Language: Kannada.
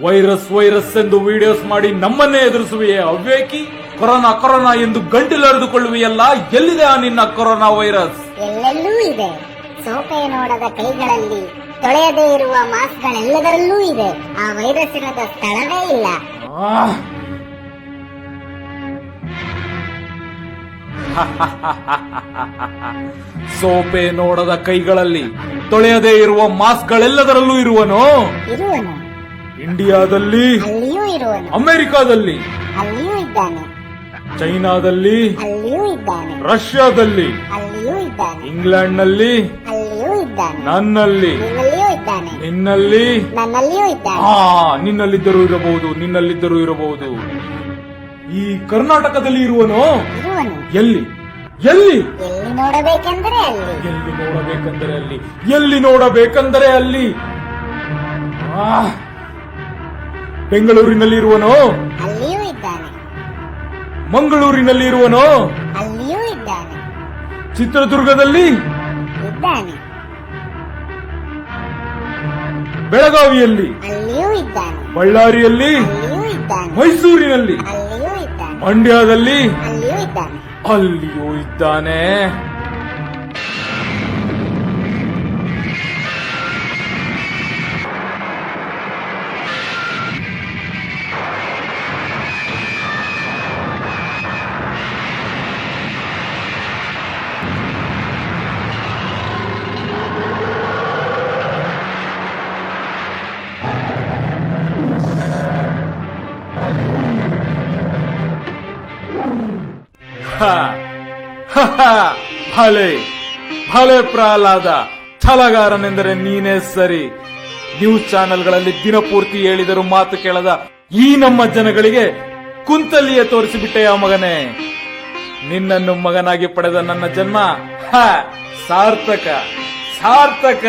ವೈರಸ್ ವೈರಸ್ ಎಂದು ವಿಡಿಯೋಸ್ ಮಾಡಿ ನಮ್ಮನ್ನೇ ಎದುರಿಸುವೆಯೇ ಅವ್ವೇಕಿ? ಕೊರೋನಾ ಕೊರೋನಾ ಎಂದು ಗಂಟಲರಿದುಕೊಳ್ಳುವೆಯಲ್ಲ, ಎಲ್ಲಿದೆ ಆ ನಿನ್ನ ಕೊರೋನಾ ವೈರಸ್? ಎಲ್ಲೆಲ್ಲೂ ಇದೆ. ಸೋಪೆ ನೋಡದ ಕೈಗಳಲ್ಲಿ, ತೊಳೆಯದೇ ಇರುವ ಮಾಸ್ಕ್ಗಳೆಲ್ಲದರಲ್ಲೂ ಇದೆ. ಆ ವೈರಸ್ ಇರದ ಸ್ಥಳವೇ ಇಲ್ಲ. ಸೋಪೆ ನೋಡದ ಕೈಗಳಲ್ಲಿ, ತೊಳೆಯದೇ ಇರುವ ಮಾಸ್ಕ್ಗಳೆಲ್ಲದರಲ್ಲೂ ಇರುವನು. ಇಂಡಿಯಾದಲ್ಲಿ, ಅಲ್ಲಿಯೂ ಇರುವನು. ಅಮೆರಿಕಾದಲ್ಲಿ, ಅಲ್ಲಿಯೂ ಇದ್ದಾನೆ. ಚೈನಾದಲ್ಲಿ, ಅಲ್ಲಿಯೂ ಇದ್ದಾನೆ. ರಷ್ಯಾದಲ್ಲಿ, ಅಲ್ಲಿಯೂ ಇದ್ದಾನೆ. ಇಂಗ್ಲೆಂಡ್ ನಲ್ಲಿ, ಅಲ್ಲಿಯೂ ಇದ್ದಾನೆ. ನನ್ನಲ್ಲಿ, ನಿನ್ನಲ್ಲಿಯೂ ಇದ್ದಾನೆ. ನಿನ್ನಲ್ಲಿ, ನನ್ನಲ್ಲಿಯೂ ಇದ್ದಾನೆ. ನಿನ್ನಲ್ಲಿದ್ದರೂ ಇರಬಹುದು, ನಿನ್ನಲ್ಲಿದ್ದರೂ ಇರಬಹುದು. ಈ ಕರ್ನಾಟಕದಲ್ಲಿ ಇರುವನು. ಎಲ್ಲಿ ಎಲ್ಲಿ ಎಲ್ಲಿ ನೋಡಬೇಕೆಂದರೆ ಅಲ್ಲಿ, ಎಲ್ಲಿ ನೋಡಬೇಕೆಂದರೆ ಅಲ್ಲಿ, ಎಲ್ಲಿ ನೋಡಬೇಕೆಂದರೆ ಅಲ್ಲಿ. ಬೆಂಗಳೂರಿನಲ್ಲಿ ಇರುವನು. ಅಲ್ಲಿಯೂ ಇದ್ದಾನೆ. ಮಂಗಳೂರಿನಲ್ಲಿ ಇರುವನು. ಅಲ್ಲಿಯೂ ಇದ್ದಾನೆ. ಚಿತ್ರದುರ್ಗದಲ್ಲಿ ಇದ್ದಾನೆ. ಬೆಳಗಾವಿಯಲ್ಲಿ, ಅಲ್ಲಿಯೂ ಇದ್ದಾನೆ. ಬಳ್ಳಾರಿಯಲ್ಲಿ, ಅಲ್ಲಿಯೂ ಇದ್ದಾನೆ. ಮೈಸೂರಿನಲ್ಲಿ, ಅಲ್ಲಿಯೂ ಇದ್ದಾನೆ. ಮಂಡ್ಯದಲ್ಲಿ, ಅಲ್ಲಿಯೂ ಇದ್ದಾನೆ. ಅಲ್ಲಿಯೂ ಇದ್ದಾನೆ. ಭಲೆ ಭಲೆ ಪ್ರಹ್ಲಾದ, ಛಲಗಾರನೆಂದರೆ ನೀನೇ ಸರಿ. ನ್ಯೂಸ್ ಚಾನೆಲ್ಗಳಲ್ಲಿ ದಿನಪೂರ್ತಿ ಹೇಳಿದರೂ ಮಾತು ಕೇಳದ ಈ ನಮ್ಮ ಜನಗಳಿಗೆ ಕುಂತಲ್ಲಿಯೇ ತೋರಿಸಿಬಿಟ್ಟೆಯ ಮಗನೇ. ನಿನ್ನನ್ನು ಮಗನಾಗಿ ಪಡೆದ ನನ್ನ ಜನ್ಮ ಸಾರ್ಥಕ ಸಾರ್ಥಕ.